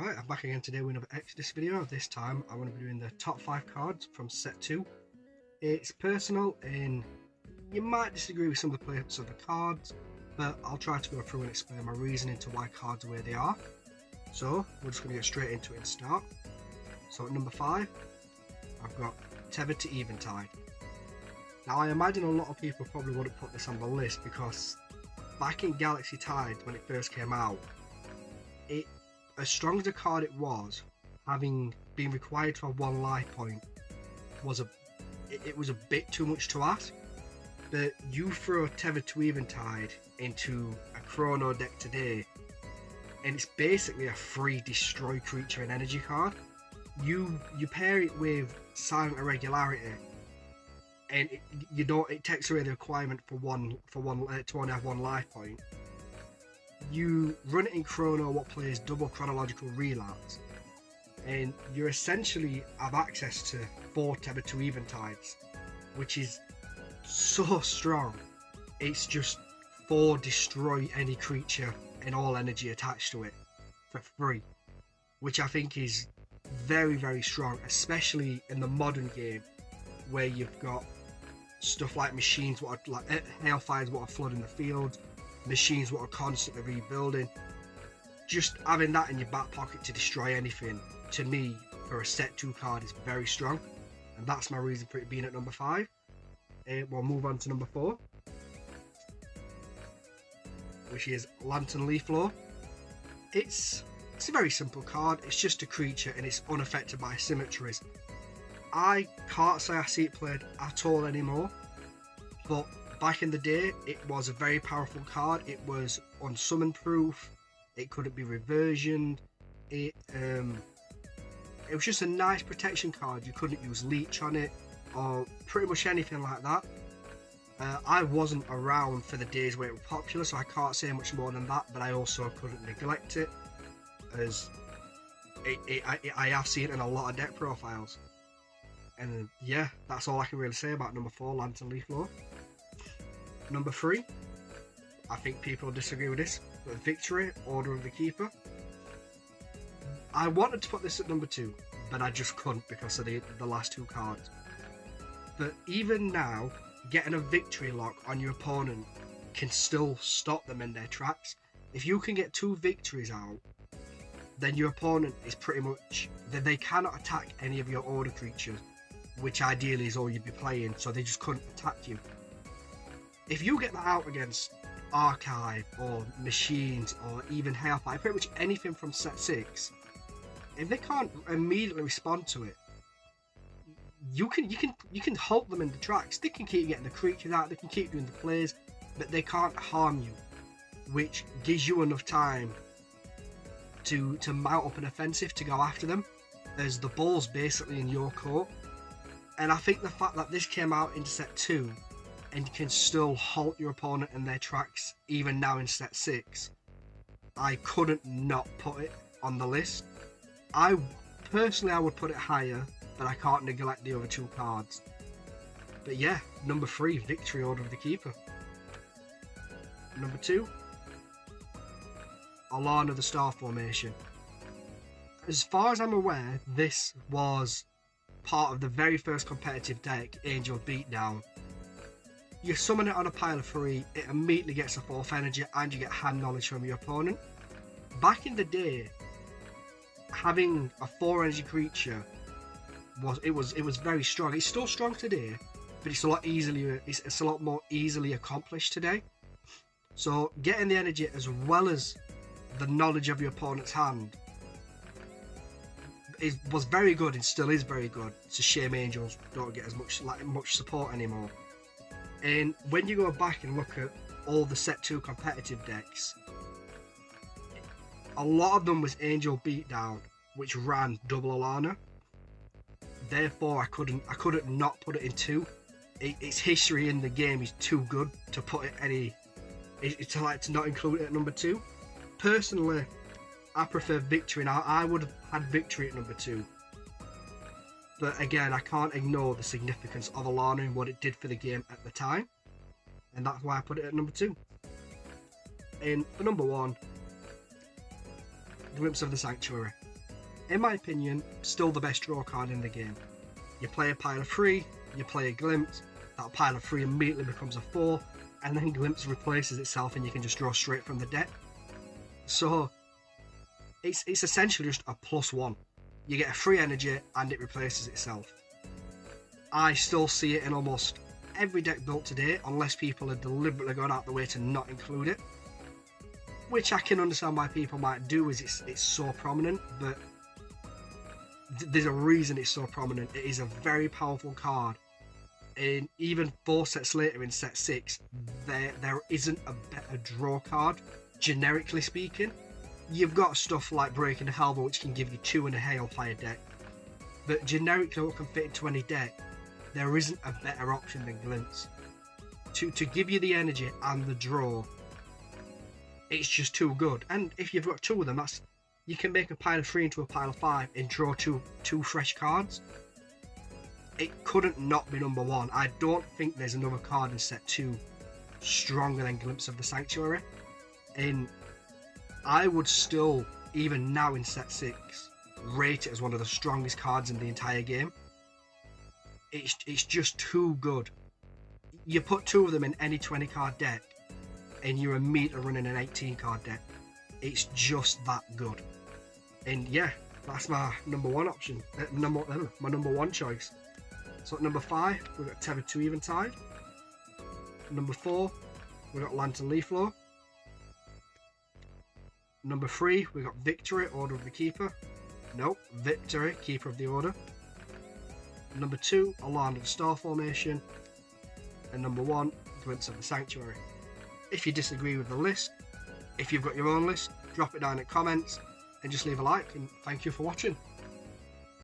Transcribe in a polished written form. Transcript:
Right, I'm back again today with another Exodus video. This time I'm going to be doing the top 5 cards from set 2. It's personal and you might disagree with some of the placements of the cards, but I'll try to go through and explain my reasoning to why cards are where they are. So we're just going to get straight into it and start. So at number 5, I've got Tethered to Eventide. Now I imagine a lot of people probably wouldn't put this on the list because back in Galaxy Tide when it first came out, as strong as a card it was, having been required to have 1 life point was it was a bit too much to ask. But you throw Tethered to Eventide into a Chrono deck today, and it's basically a free destroy creature and energy card. You pair it with Silent Irregularity, and it takes away the requirement to only have 1 life point. You run it in Chrono, what plays double chronological relapse, and you essentially have access to 4 Tethered to Eventides, which is so strong. It's just 4 destroy any creature and all energy attached to it for free, which I think is very, very strong, especially in the modern game where you've got stuff like machines, like Hailfires, what are flooding the field, machines what are constantly rebuilding. Just having that in your back pocket to destroy anything, to me, for a set 2 card is very strong, and that's my reason for it being at number 5. We'll move on to number 4, which is Lantern Leaflore. It's a very simple card. It's just a creature and it's unaffected by symmetries. I can't say I see it played at all anymore, but back in the day it was a very powerful card. It was unsummon proof, it couldn't be reversioned, it was just a nice protection card. You couldn't use leech on it or pretty much anything like that. I wasn't around for the days where it was popular, so I can't say much more than that, but I also couldn't neglect it, as I have seen it in a lot of deck profiles. And yeah, that's all I can really say about number 4, Lantern Leaflore. Number 3, I think people disagree with this, but Victory, Order of the Keeper. I wanted to put this at number 2, but I just couldn't because of the last 2 cards. But even now, getting a victory lock on your opponent can still stop them in their tracks. If you can get 2 victories out, then your opponent is pretty much, they cannot attack any of your order creatures, which ideally is all you'd be playing, so they just couldn't attack you. If you get that out against Archive or Machines or even Hailfire, pretty much anything from set 6, if they can't immediately respond to it, you can halt them in the tracks. They can keep getting the creatures out, they can keep doing the plays, but they can't harm you, which gives you enough time to mount up an offensive to go after them, as the ball's basically in your court. And I think the fact that this came out in set 2 and can still halt your opponent in their tracks even now in set 6, I couldn't not put it on the list. I would put it higher, but I can't neglect the other 2 cards. But yeah, number 3, Victory, Order of the Keeper. Number 2, Alana the Star Formation. As far as I'm aware, this was part of the very first competitive deck, Angel Beatdown. You summon it on a pile of 3, it immediately gets a 4th energy and you get hand knowledge from your opponent. Back in the day, having a 4 energy creature was very strong. It's still strong today, but it's a lot more easily accomplished today. So getting the energy as well as the knowledge of your opponent's hand was very good and still is very good. It's a shame Angels don't get as much support anymore. And when you go back and look at all the set 2 competitive decks, a lot of them was Angel Beatdown, which ran double Alana. Therefore, I couldn't not put it in 2. Its history in the game is too good to put it to not include it at number 2. Personally, I prefer Victory. Now, I would have had Victory at number 2. But again, I can't ignore the significance of Alana and what it did for the game at the time. And that's why I put it at number 2. And for number 1, Glimpse of the Sanctuary. in my opinion, still the best draw card in the game. You play a pile of 3, you play a Glimpse, that pile of 3 immediately becomes a 4, and then Glimpse replaces itself and you can just draw straight from the deck. So it's essentially just a +1. You get a free energy and it replaces itself. I still see it in almost every deck built today, unless people are deliberately going out the way to not include it, which I can understand why people might do, as it's so prominent, but there's a reason it's so prominent. It is a very powerful card, and even 4 sets later in set 6, there isn't a better draw card, generically speaking. You've got stuff like Breaking the Halberd, which can give you 2 in a Hailfire deck, but generically what can fit into any deck, there isn't a better option than Glimpse. To give you the energy and the draw, it's just too good. And if you've got 2 of them, you can make a pile of 3 into a pile of 5 and draw two fresh cards. It couldn't not be number 1. I don't think there's another card in set 2 stronger than Glimpse of the Sanctuary, and I would still, even now in set 6, rate it as one of the strongest cards in the entire game. It's just too good. You put 2 of them in any 20 card deck and you're immediately running an 18 card deck. It's just that good. And yeah, that's my number 1 option. My number 1 choice. So at number 5, we've got Tethered to Eventide. Number 4, we've got Lantern Leaflore. Number 3, we got Victory, Order of the Keeper. Nope, Victory, Keeper of the Order. Number 2, Alarm of the Star Formation. And number 1, Glimpse of the Sanctuary. If you disagree with the list, if you've got your own list, drop it down in comments and just leave a like, and thank you for watching.